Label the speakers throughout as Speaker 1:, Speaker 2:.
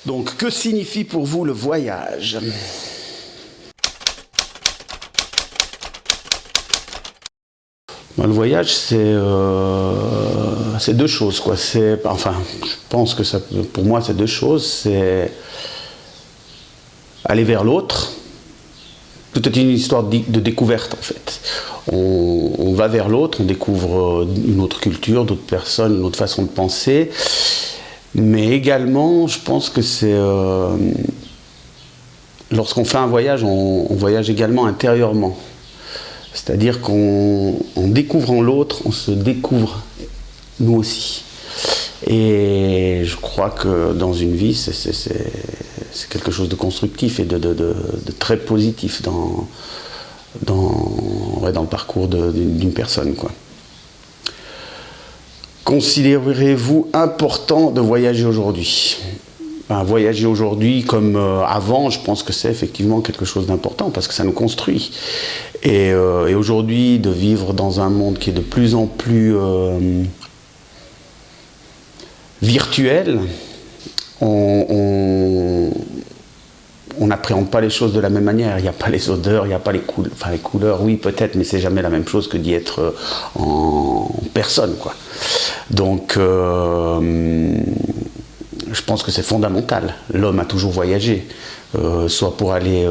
Speaker 1: Donc, que signifie pour vous le voyage? Le voyage, c'est deux choses, quoi. Enfin, je pense que pour moi, c'est deux choses. C'est aller vers l'autre. Peut-être une histoire de découverte, en fait. On va vers l'autre, on découvre une autre culture, d'autres personnes, une autre façon de penser. Mais également, je pense que c'est... lorsqu'on fait un voyage, on voyage également intérieurement. C'est-à-dire qu'en découvrant l'autre, on se découvre nous aussi. Et je crois que dans une vie, c'est quelque chose de constructif et de très positif dans le parcours d'une personne, quoi. Considérez-vous important de voyager aujourd'hui? Voyager aujourd'hui comme avant, je pense que c'est effectivement quelque chose d'important parce que ça nous construit. Et aujourd'hui, de vivre dans un monde qui est de plus en plus virtuel, on n'appréhende pas les choses de la même manière. Il n'y a pas les odeurs, il n'y a pas les couleurs. Enfin, les couleurs, oui, peut-être, mais c'est jamais la même chose que d'y être en personne, quoi. Donc, je pense que c'est fondamental. L'homme a toujours voyagé, soit pour aller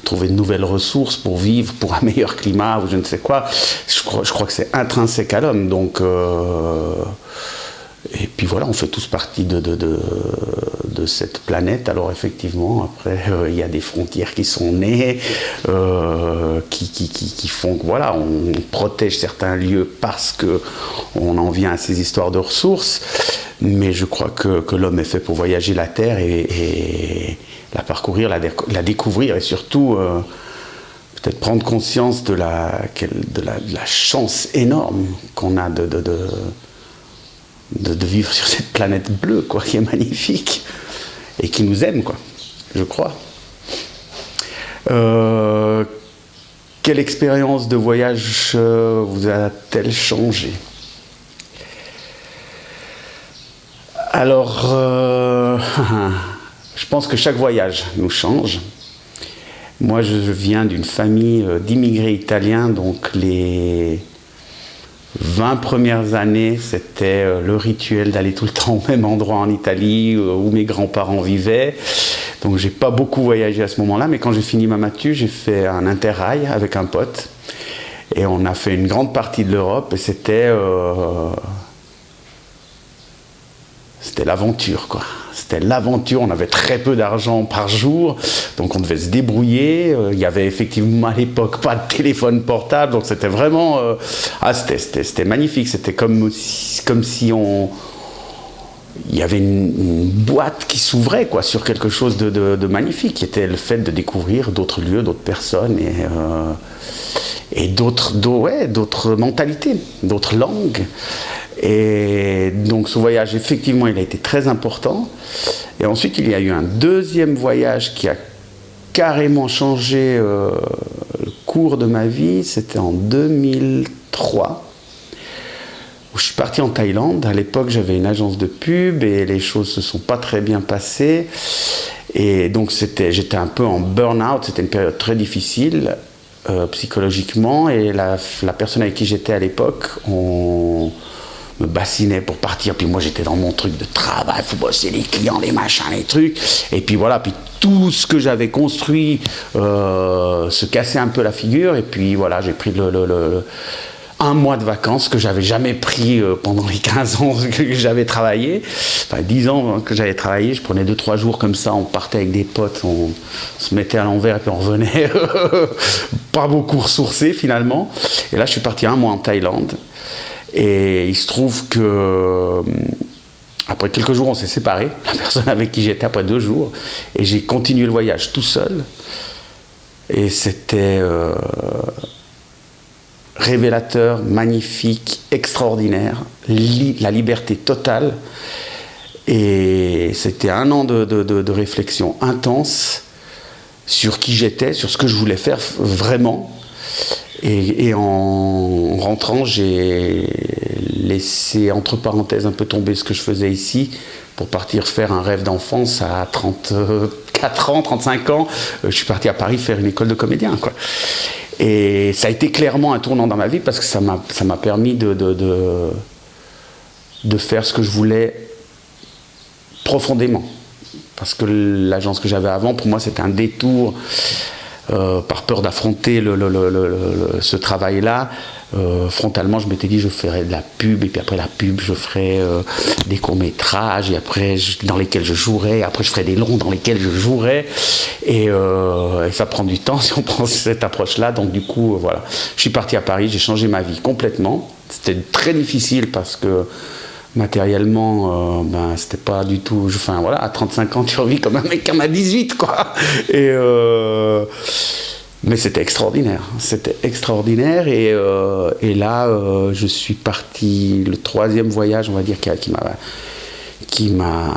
Speaker 1: trouver de nouvelles ressources, pour vivre, pour un meilleur climat, ou je ne sais quoi. Je crois que c'est intrinsèque à l'homme. Donc, et puis voilà, on fait tous partie de cette planète. Alors effectivement, après, il y a des frontières qui sont nées, qui font que voilà, on protège certains lieux parce qu'on en vient à ces histoires de ressources. Mais je crois que l'homme est fait pour voyager la Terre et la parcourir, la découvrir et surtout peut-être prendre conscience de la chance énorme qu'on a de vivre sur cette planète bleue, quoi, qui est magnifique et qui nous aime, quoi, je crois. Quelle expérience de voyage vous a-t-elle changé? Alors, je pense que chaque voyage nous change. Moi, je viens d'une famille d'immigrés italiens, donc les 20 premières années, c'était le rituel d'aller tout le temps au même endroit en Italie où mes grands-parents vivaient. Donc, j'ai pas beaucoup voyagé à ce moment-là, mais quand j'ai fini ma matu, j'ai fait un interrail avec un pote. Et on a fait une grande partie de l'Europe et c'était l'aventure, quoi. C'était l'aventure, on avait très peu d'argent par jour, donc on devait se débrouiller. Il y avait effectivement à l'époque pas de téléphone portable, donc c'était vraiment... c'était magnifique, c'était comme si il y avait une boîte qui s'ouvrait, quoi, sur quelque chose de magnifique, qui était le fait de découvrir d'autres lieux, d'autres personnes et d'autres mentalités, d'autres langues. Et donc ce voyage, effectivement, il a été très important. Et ensuite, il y a eu un deuxième voyage qui a carrément changé le cours de ma vie. C'était en 2003, où je suis parti en Thaïlande. À l'époque, j'avais une agence de pub et les choses se sont pas très bien passées. Et donc j'étais un peu en burn-out. C'était une période très difficile psychologiquement. Et la personne avec qui j'étais à l'époque, on me bassinait pour partir, puis moi j'étais dans mon truc de travail, il faut bosser les clients, les machins, les trucs, et puis voilà, puis tout ce que j'avais construit se cassait un peu la figure, et puis voilà, j'ai pris un mois de vacances que j'avais jamais pris pendant les 15 ans que j'avais travaillé, enfin 10 ans que j'avais travaillé. Je prenais 2-3 jours comme ça, on partait avec des potes, on se mettait à l'envers et puis on revenait pas beaucoup ressourcés finalement. Et là je suis parti un mois en Thaïlande. Et il se trouve que, après quelques jours, on s'est séparés, la personne avec qui j'étais après 2 jours, et j'ai continué le voyage tout seul. Et c'était révélateur, magnifique, extraordinaire, la liberté totale. Et c'était un an de réflexion intense sur qui j'étais, sur ce que je voulais faire vraiment. Et en rentrant, j'ai laissé entre parenthèses un peu tomber ce que je faisais ici pour partir faire un rêve d'enfance à 34 ans, 35 ans. Je suis parti à Paris faire une école de comédien, quoi. Et ça a été clairement un tournant dans ma vie parce que ça m'a permis de faire ce que je voulais profondément. Parce que l'agence que j'avais avant, pour moi, c'était un détour par peur d'affronter ce travail-là. Frontalement, je m'étais dit je ferais de la pub, et puis après la pub, je ferais des courts-métrages, et après dans lesquels je jouerais, et après je ferais des longs dans lesquels je jouerais, et ça prend du temps si on prend cette approche-là. Donc du coup, voilà, je suis parti à Paris, j'ai changé ma vie complètement. C'était très difficile parce que matériellement, c'était pas du tout. Enfin voilà, à 35 ans, tu revis comme un mec qui en a 18, quoi. Mais c'était extraordinaire. C'était extraordinaire. Et là, je suis parti. Le troisième voyage, on va dire, qui m'a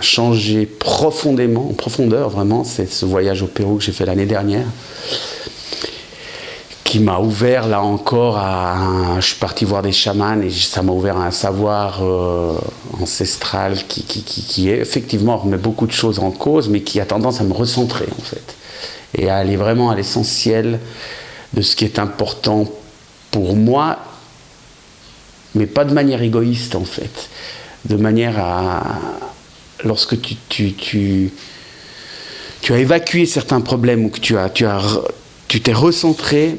Speaker 1: changé profondément, en profondeur, vraiment. C'est ce voyage au Pérou que j'ai fait l'année dernière, qui m'a ouvert là encore je suis parti voir des chamans et ça m'a ouvert à un savoir ancestral qui est effectivement remet beaucoup de choses en cause, mais qui a tendance à me recentrer en fait et à aller vraiment à l'essentiel de ce qui est important pour moi, mais pas de manière égoïste en fait, de manière à lorsque tu as évacué certains problèmes ou que tu t'es recentré.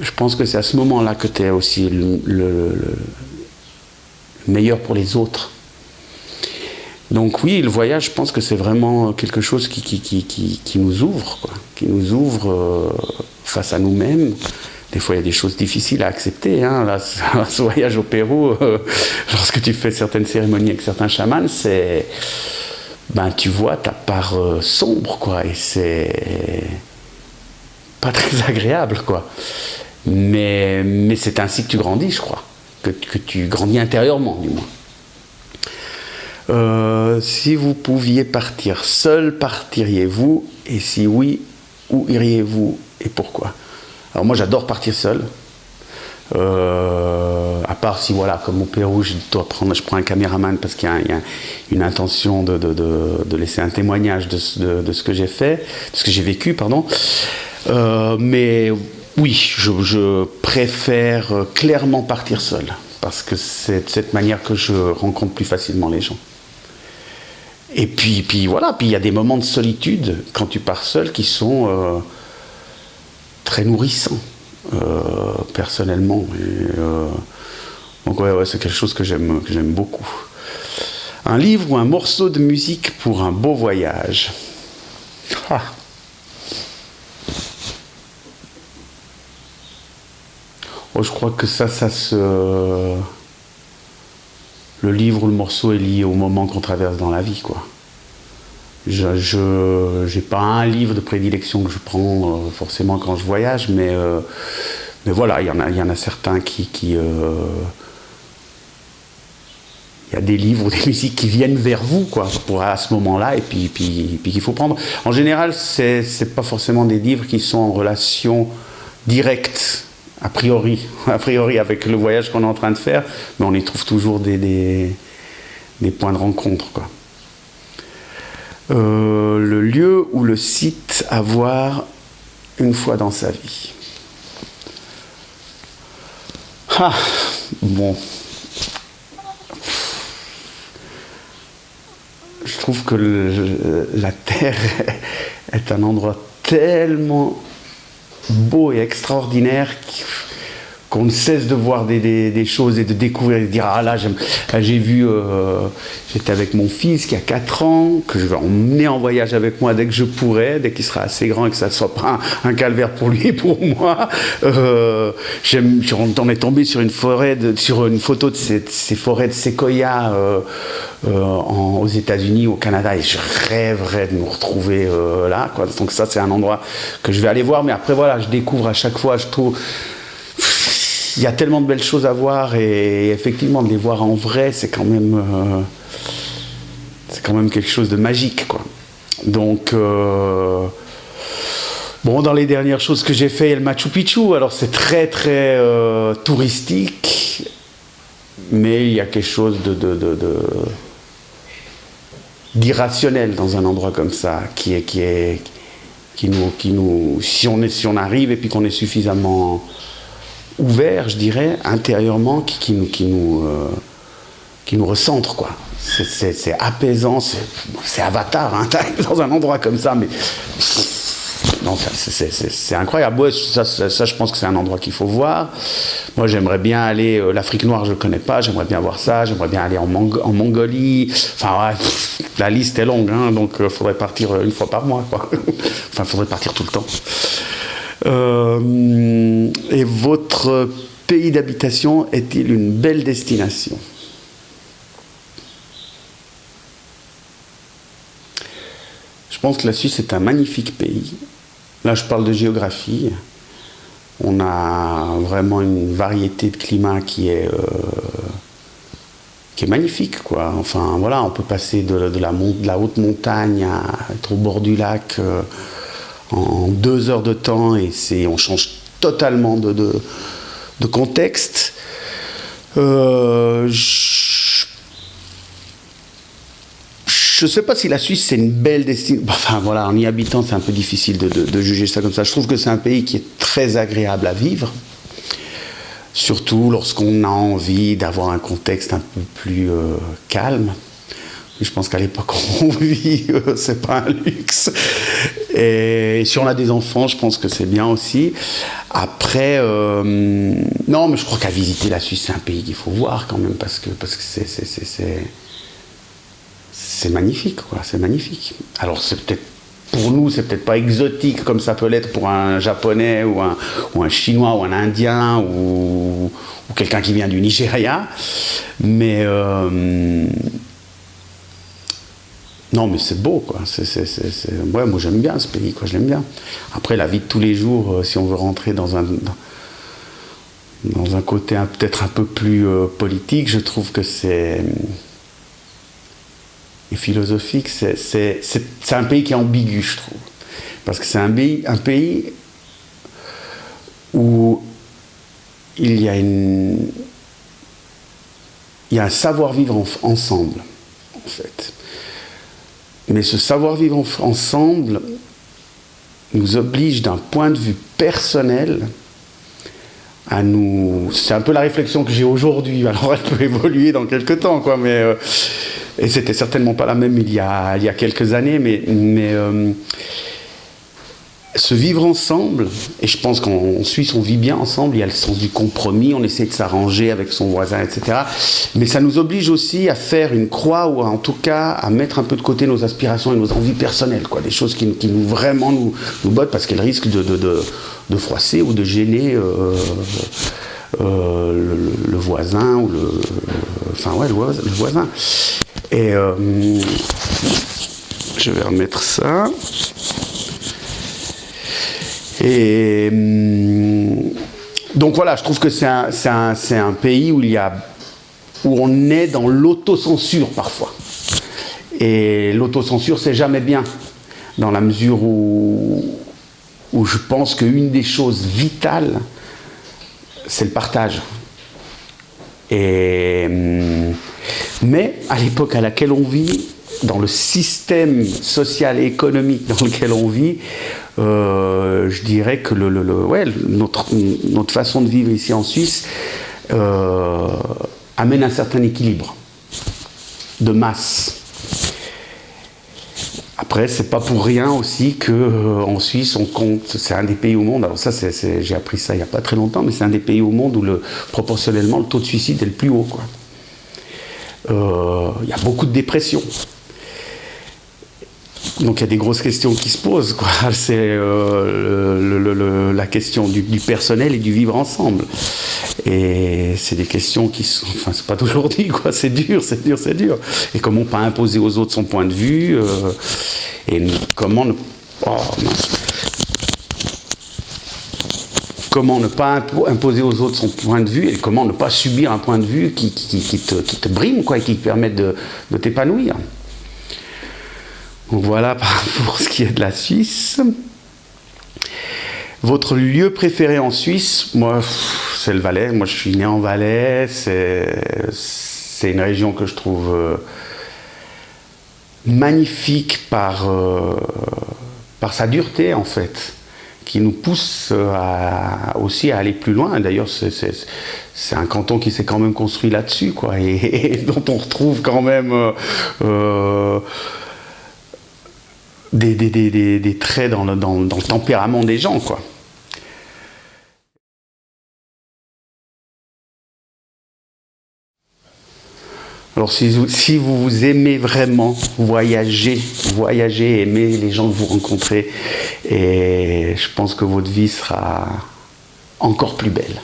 Speaker 1: Je pense que c'est à ce moment-là que tu es aussi le meilleur pour les autres. Donc oui, le voyage, je pense que c'est vraiment quelque chose qui nous ouvre, quoi, qui nous ouvre face à nous-mêmes. Des fois, il y a des choses difficiles à accepter. Hein. Là, ce voyage au Pérou, lorsque tu fais certaines cérémonies avec certains chamans, c'est, tu vois ta part sombre, quoi, et c'est pas très agréable, quoi. Mais c'est ainsi que tu grandis, je crois, que tu grandis intérieurement, du moins. Si vous pouviez partir seul, partiriez-vous? Et si oui, où iriez-vous et pourquoi? Alors moi, j'adore partir seul. À part si, voilà, comme au Pérou, je prends un caméraman parce qu'il y a une intention de laisser un témoignage de ce que j'ai fait, de ce que j'ai vécu, pardon. Mais oui, je préfère clairement partir seul, parce que c'est de cette manière que je rencontre plus facilement les gens. Et puis voilà, puis il y a des moments de solitude quand tu pars seul qui sont très nourrissants, personnellement. Donc ouais, c'est quelque chose que j'aime beaucoup. Un livre ou un morceau de musique pour un beau voyage. Ah. Oh, je crois que le livre ou le morceau est lié au moment qu'on traverse dans la vie, quoi. Je n'ai pas un livre de prédilection que je prends forcément quand je voyage, mais voilà, il y en a certains il y a des livres ou des musiques qui viennent vers vous, quoi, à ce moment-là, et puis qu'il faut prendre. En général, c'est pas forcément des livres qui sont en relation directe, a priori avec le voyage qu'on est en train de faire, mais on y trouve toujours des points de rencontre, quoi. Le lieu ou le site à voir une fois dans sa vie. Ah, bon. Je trouve que la Terre est un endroit tellement beau et extraordinaire qu'on ne cesse de voir des choses et de découvrir et de dire ah là j'ai vu j'étais avec mon fils qui a 4 ans que je vais emmener en voyage avec moi dès que je pourrai, dès qu'il sera assez grand et que ça ne soit pas un calvaire pour lui et pour moi. On est tombé sur une photo de ces forêts de séquoia aux États-Unis, au Canada, et je rêverais de nous retrouver là, quoi. Donc ça, c'est un endroit que je vais aller voir, mais après voilà, je découvre à chaque fois, je trouve il y a tellement de belles choses à voir, et effectivement de les voir en vrai, c'est quand même quelque chose de magique, quoi. Donc Bon, dans les dernières choses que j'ai fait, il y a le Machu Picchu. Alors c'est très très touristique, mais il y a quelque chose d'irrationnel dans un endroit comme ça, qui nous, si on arrive et puis qu'on est suffisamment ouvert, je dirais, intérieurement, qui nous recentre, quoi. C'est apaisant, c'est Avatar, hein, dans un endroit comme ça, mais non, c'est incroyable. Ouais, ça, je pense que c'est un endroit qu'il faut voir. Moi, j'aimerais bien aller, l'Afrique noire, je ne connais pas, j'aimerais bien voir ça, j'aimerais bien aller en Mongolie. Enfin, ouais, la liste est longue, hein, donc il faudrait partir une fois par mois, quoi. Enfin, il faudrait partir tout le temps. Et votre pays d'habitation est-il une belle destination ? Je pense que la Suisse est un magnifique pays. Là, je parle de géographie. On a vraiment une variété de climats qui est magnifique, quoi. Enfin, voilà, on peut passer de la haute montagne à être au bord du lac en 2 heures de temps, et on change totalement de contexte. Je ne sais pas si la Suisse c'est une belle destination. Enfin voilà, en y habitant, c'est un peu difficile de juger ça comme ça. Je trouve que c'est un pays qui est très agréable à vivre, surtout lorsqu'on a envie d'avoir un contexte un peu plus calme. Je pense qu'à l'époque où on vit, c'est pas un luxe. Et si on a des enfants, je pense que c'est bien aussi. Après, non, mais je crois qu'à visiter la Suisse, c'est un pays qu'il faut voir quand même, parce que c'est magnifique, quoi, c'est magnifique. Alors c'est peut-être, pour nous, c'est peut-être pas exotique comme ça peut l'être pour un Japonais ou un Chinois ou un Indien ou quelqu'un qui vient du Nigeria, mais non, mais c'est beau, quoi. Ouais, moi j'aime bien ce pays, quoi, je l'aime bien. Après, la vie de tous les jours, si on veut rentrer dans un côté peut-être un peu plus politique, je trouve que c'est... et philosophique, c'est un pays qui est ambigu, je trouve. Parce que c'est un pays où il y a un savoir-vivre ensemble, en fait. Mais ce savoir-vivre ensemble nous oblige, d'un point de vue personnel, à nous... C'est un peu la réflexion que j'ai aujourd'hui, alors elle peut évoluer dans quelques temps, quoi, mais... Et c'était certainement pas la même il y a quelques années, mais se vivre ensemble, et je pense qu'en Suisse on vit bien ensemble, il y a le sens du compromis, on essaie de s'arranger avec son voisin, etc. Mais ça nous oblige aussi à faire une croix, ou en tout cas à mettre un peu de côté nos aspirations et nos envies personnelles, quoi, des choses qui nous vraiment nous bottent, parce qu'elles risquent de froisser ou de gêner le voisin, ou le voisin. Et je vais remettre ça. Et donc voilà, je trouve que c'est un pays où on est dans l'autocensure parfois. Et l'autocensure, c'est jamais bien, dans la mesure où je pense qu'une des choses vitales, c'est le partage. Mais à l'époque à laquelle on vit, dans le système social et économique dans lequel on vit, je dirais que notre façon de vivre ici en Suisse amène un certain équilibre de masse. Après, c'est pas pour rien aussi qu'en Suisse, on compte, c'est un des pays au monde, alors ça, j'ai appris ça il n'y a pas très longtemps, mais c'est un des pays au monde où proportionnellement, le taux de suicide est le plus haut, quoi. Il y a beaucoup de dépression. Donc il y a des grosses questions qui se posent, quoi. C'est la question du personnel et du vivre ensemble. Et c'est des questions qui sont... Enfin, c'est pas toujours dit, quoi. C'est dur. Et comment pas imposer aux autres son point de vue, et comment ne... Oh, mince. Comment ne pas imposer aux autres son point de vue, et comment ne pas subir un point de vue qui te brime, quoi, et qui te permet de t'épanouir. Donc voilà pour ce qui est de la Suisse. Votre lieu préféré en Suisse? Moi, c'est le Valais. Moi, je suis né en Valais. C'est une région que je trouve magnifique par sa dureté, en fait, qui nous pousse aussi à aller plus loin. D'ailleurs, c'est un canton qui s'est quand même construit là-dessus, quoi, et dont on retrouve quand même des traits dans le tempérament des gens, quoi. Alors si vous aimez vraiment voyager, aimer les gens que vous rencontrez, et je pense que votre vie sera encore plus belle.